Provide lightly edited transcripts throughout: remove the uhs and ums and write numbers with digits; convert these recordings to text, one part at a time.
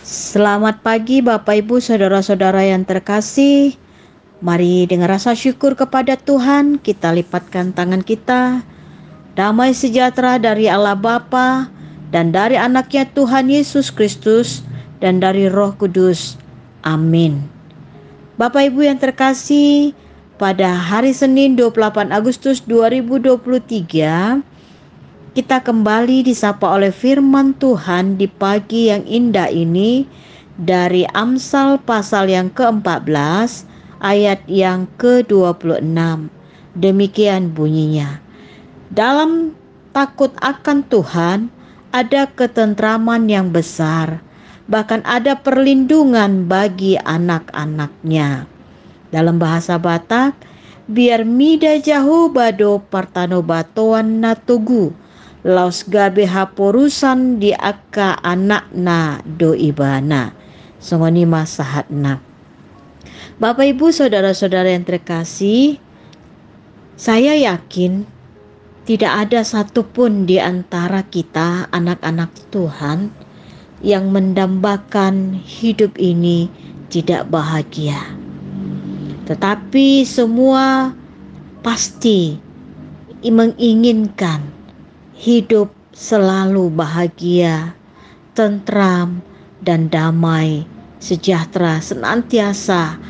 Selamat pagi Bapak Ibu Saudara-saudara yang terkasih. Mari dengan rasa syukur kepada Tuhan kita lipatkan tangan kita. Damai sejahtera dari Allah Bapa dan dari anaknya Tuhan Yesus Kristus dan dari Roh Kudus. Amin. Bapak Ibu yang terkasih, pada hari Senin 28 Agustus 2023 kita kembali disapa oleh firman Tuhan di pagi yang indah ini dari Amsal pasal yang ke-14 ayat yang ke-26. Demikian bunyinya. Dalam takut akan Tuhan ada ketentraman yang besar, bahkan ada perlindungan bagi anak-anaknya. Dalam bahasa Batak, biar mida jahu bado partano batoan na tugu, laos gabe haporusan di aka anakna do ibana. Songoni masahatna. Bapak Ibu saudara-saudara yang terkasih, saya yakin tidak ada satupun di antara kita anak-anak Tuhan yang mendambakan hidup ini tidak bahagia. Tetapi semua pasti menginginkan hidup selalu bahagia, tentram, dan damai, sejahtera senantiasa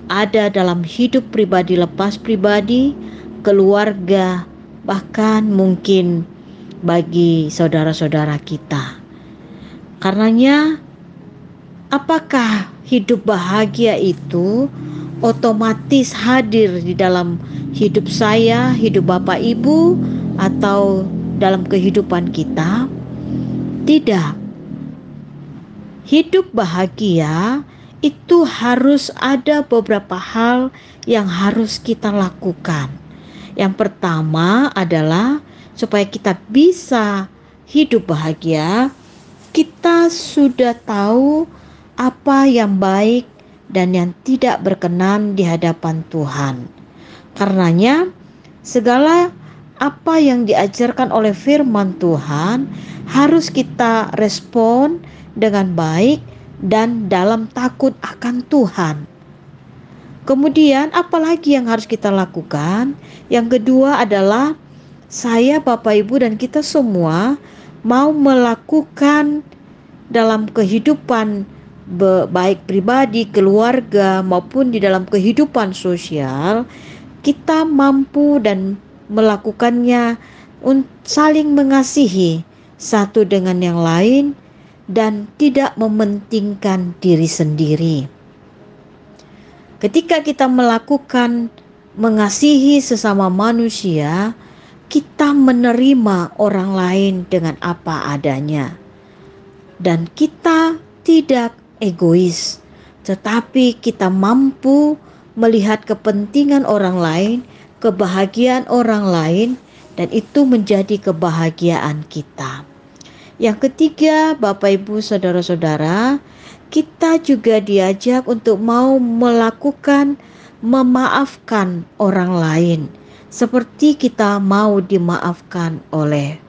ada dalam hidup pribadi lepas pribadi, keluarga, bahkan mungkin bagi saudara-saudara kita. Karenanya, apakah hidup bahagia itu otomatis hadir di dalam hidup saya, hidup Bapak Ibu, atau dalam kehidupan kita? Tidak. Hidup bahagia itu harus ada beberapa hal yang harus kita lakukan. Yang pertama adalah supaya kita bisa hidup bahagia, kita sudah tahu apa yang baik dan yang tidak berkenan di hadapan Tuhan. Karenanya, segala apa yang diajarkan oleh firman Tuhan harus kita respon dengan baik dan dalam takut akan Tuhan. Kemudian apalagi yang harus kita lakukan? Yang kedua adalah saya, Bapak Ibu, dan kita semua mau melakukan dalam kehidupan baik pribadi, keluarga, maupun di dalam kehidupan sosial, kita mampu dan melakukannya saling mengasihi satu dengan yang lain dan tidak mementingkan diri sendiri. Ketika kita melakukan mengasihi sesama manusia, kita menerima orang lain dengan apa adanya. Dan kita tidak egois, tetapi kita mampu melihat kepentingan orang lain, kebahagiaan orang lain, dan itu menjadi kebahagiaan kita. Yang ketiga, Bapak Ibu saudara-saudara, kita juga diajak untuk mau melakukan memaafkan orang lain seperti kita mau dimaafkan oleh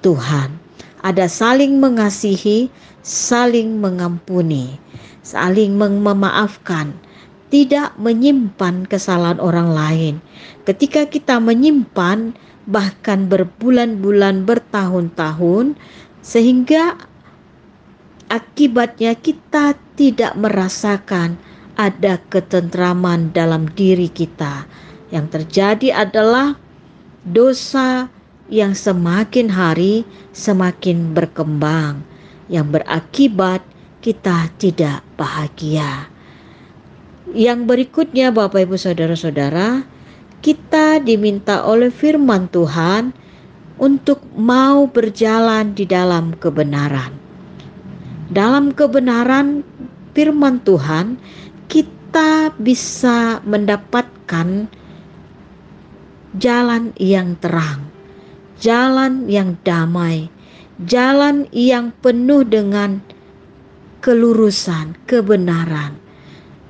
Tuhan. Ada saling mengasihi, saling mengampuni, saling memaafkan, tidak menyimpan kesalahan orang lain. Ketika kita menyimpan bahkan berbulan-bulan, bertahun-tahun, sehingga akibatnya kita tidak merasakan ada ketentraman dalam diri kita. Yang terjadi adalah dosa yang semakin hari semakin berkembang, yang berakibat kita tidak bahagia. Yang berikutnya, Bapak Ibu saudara-saudara, kita diminta oleh firman Tuhan untuk mau berjalan di dalam kebenaran. Dalam kebenaran firman Tuhan, kita bisa mendapatkan jalan yang terang, jalan yang damai, jalan yang penuh dengan kelurusan, kebenaran.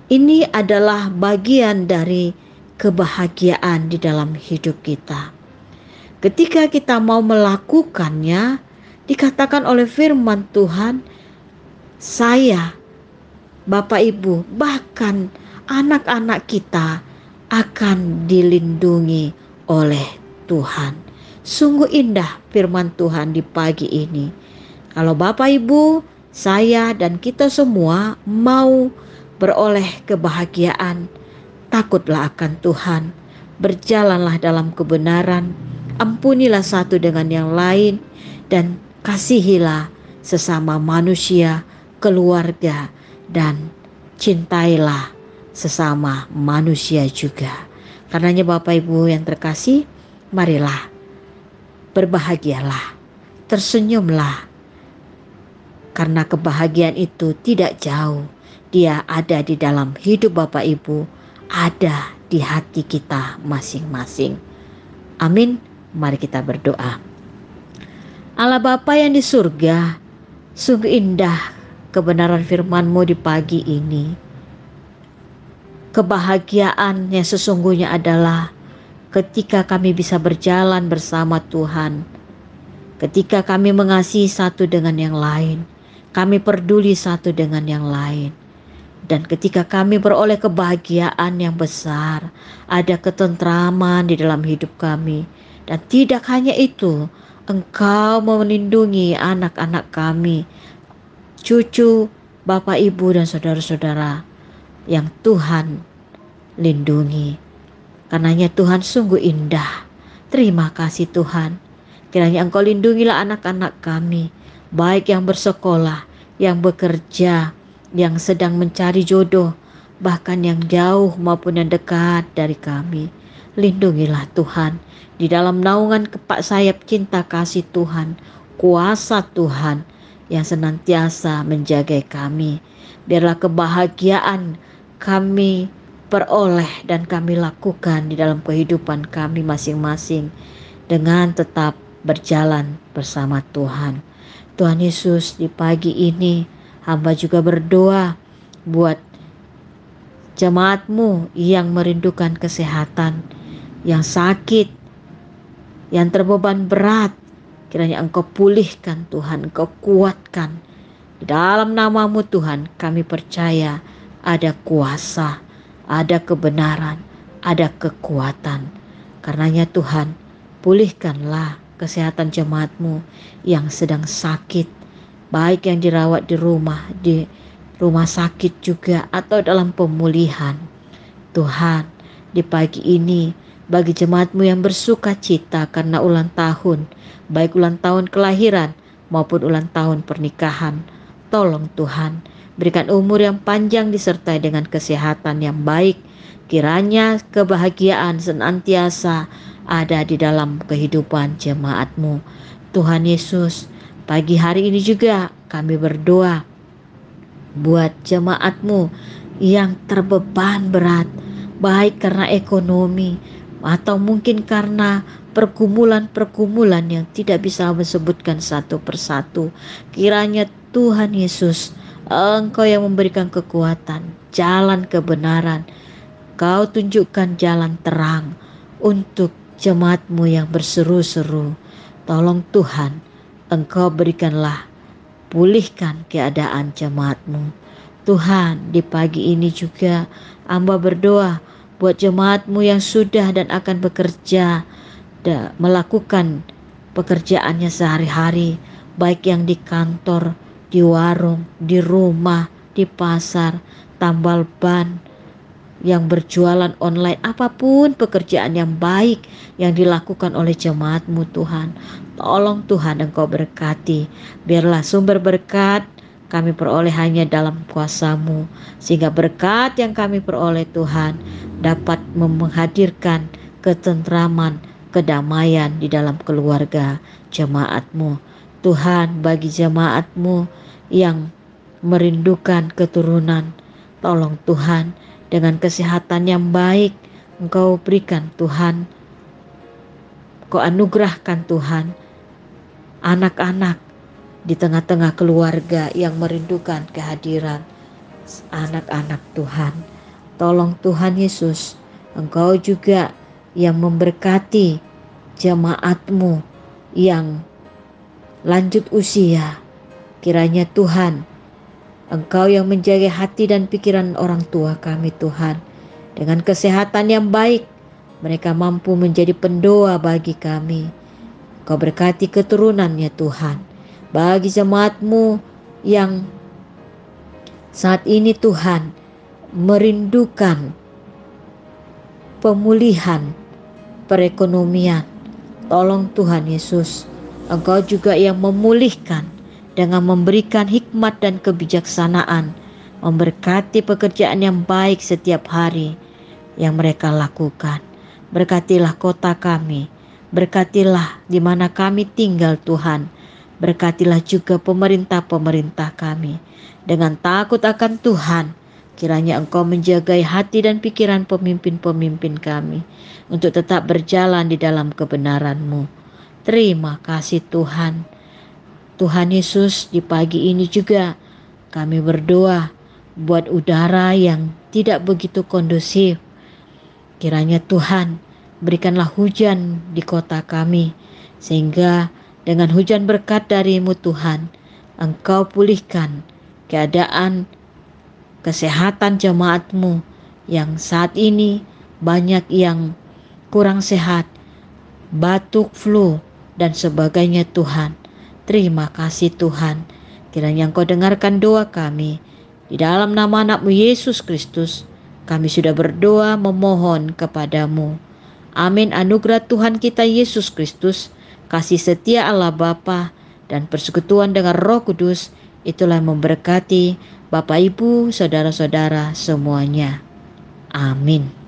Ini adalah bagian dari kebahagiaan di dalam hidup kita. Ketika kita mau melakukannya, dikatakan oleh firman Tuhan, saya, Bapak Ibu, bahkan anak-anak kita akan dilindungi oleh Tuhan. Sungguh indah firman Tuhan di pagi ini. Kalau Bapak Ibu, saya dan kita semua mau beroleh kebahagiaan, takutlah akan Tuhan, berjalanlah dalam kebenaran, ampunilah satu dengan yang lain, dan kasihilah sesama manusia, keluarga, dan cintailah sesama manusia juga. Karenanya Bapak Ibu yang terkasih, marilah berbahagialah, tersenyumlah, karena kebahagiaan itu tidak jauh. Dia ada di dalam hidup Bapak Ibu, ada di hati kita masing-masing. Amin. Mari kita berdoa. Allah Bapa yang di surga, sungguh indah kebenaran firman-Mu di pagi ini. Kebahagiaan yang sesungguhnya adalah ketika kami bisa berjalan bersama Tuhan, ketika kami mengasihi satu dengan yang lain, kami peduli satu dengan yang lain, dan ketika kami beroleh kebahagiaan yang besar, ada ketentraman di dalam hidup kami. Dan tidak hanya itu, Engkau melindungi anak-anak kami, cucu, Bapak, Ibu, dan saudara-saudara yang Tuhan lindungi. Karenanya Tuhan sungguh indah. Terima kasih Tuhan. Kiranya Engkau lindungilah anak-anak kami, baik yang bersekolah, yang bekerja, yang sedang mencari jodoh, bahkan yang jauh maupun yang dekat dari kami. Lindungilah Tuhan. Di dalam naungan kepak sayap cinta kasih Tuhan, kuasa Tuhan yang senantiasa menjaga kami. Biarlah kebahagiaan kami peroleh dan kami lakukan di dalam kehidupan kami masing-masing dengan tetap berjalan bersama Tuhan. Tuhan Yesus, di pagi ini hamba juga berdoa buat jemaat-Mu yang merindukan kesehatan, yang sakit, yang terbeban berat. Kiranya Engkau pulihkan Tuhan, Engkau kuatkan. Di dalam nama-Mu Tuhan, kami percaya ada kuasa, ada kebenaran, ada kekuatan. Karenanya Tuhan, pulihkanlah kesehatan jemaat-Mu yang sedang sakit, baik yang dirawat di rumah sakit juga, atau dalam pemulihan. Tuhan, di pagi ini, bagi jemaat-Mu yang bersuka cita karena ulang tahun, baik ulang tahun kelahiran maupun ulang tahun pernikahan, tolong Tuhan, berikan umur yang panjang disertai dengan kesehatan yang baik. Kiranya kebahagiaan senantiasa ada di dalam kehidupan jemaat-Mu. Tuhan Yesus, pagi hari ini juga kami berdoa buat jemaat-Mu yang terbeban berat, baik karena ekonomi atau mungkin karena pergumulan-pergumulan yang tidak bisa disebutkan satu persatu. Kiranya Tuhan Yesus, Engkau yang memberikan kekuatan, jalan kebenaran. Kau tunjukkan jalan terang untuk jemaat-Mu yang berseru-seru. Tolong Tuhan, Engkau berikanlah, pulihkan keadaan jemaat-Mu. Tuhan, di pagi ini juga hamba berdoa buat jemaat-Mu yang sudah dan akan bekerja, melakukan pekerjaannya sehari-hari, baik yang di kantor, di warung, di rumah, di pasar, tambal ban, yang berjualan online, apapun pekerjaan yang baik yang dilakukan oleh jemaat-Mu Tuhan. Tolong Tuhan, Engkau berkati. Biarlah sumber berkat kami peroleh hanya dalam kuasa-Mu, sehingga berkat yang kami peroleh Tuhan dapat menghadirkan ketentraman, kedamaian di dalam keluarga jemaat-Mu. Tuhan, bagi jemaat-Mu yang merindukan keturunan, tolong Tuhan, dengan kesehatan yang baik Engkau berikan Tuhan, Engkau anugerahkan Tuhan, anak-anak di tengah-tengah keluarga yang merindukan kehadiran anak-anak Tuhan. Tolong Tuhan Yesus, Engkau juga yang memberkati jemaat-Mu yang lanjut usia. Kiranya Tuhan, Engkau yang menjaga hati dan pikiran orang tua kami Tuhan. Dengan kesehatan yang baik, mereka mampu menjadi pendoa bagi kami. Kau berkati keturunannya Tuhan. Bagi jemaat-Mu yang saat ini Tuhan merindukan pemulihan perekonomian, tolong Tuhan Yesus, Engkau juga yang memulihkan dengan memberikan hikmat dan kebijaksanaan, memberkati pekerjaan yang baik setiap hari yang mereka lakukan. Berkatilah kota kami, berkatilah di mana kami tinggal Tuhan, berkatilah juga pemerintah-pemerintah kami. Dengan takut akan Tuhan, kiranya Engkau menjagai hati dan pikiran pemimpin-pemimpin kami untuk tetap berjalan di dalam kebenaran-Mu. Terima kasih Tuhan. Tuhan Yesus, di pagi ini juga kami berdoa buat udara yang tidak begitu kondusif. Kiranya Tuhan berikanlah hujan di kota kami, sehingga dengan hujan berkat dari-Mu Tuhan, Engkau pulihkan keadaan kesehatan jemaat-Mu yang saat ini banyak yang kurang sehat, batuk, flu, dan sebagainya Tuhan. Terima kasih Tuhan, kiranya Engkau dengarkan doa kami. Di dalam nama anak-Mu Yesus Kristus, kami sudah berdoa memohon kepadamu. Amin. Anugerah Tuhan kita Yesus Kristus, kasih setia Allah Bapa, dan persekutuan dengan Roh Kudus, itulah yang memberkati Bapak, Ibu, saudara-saudara semuanya. Amin.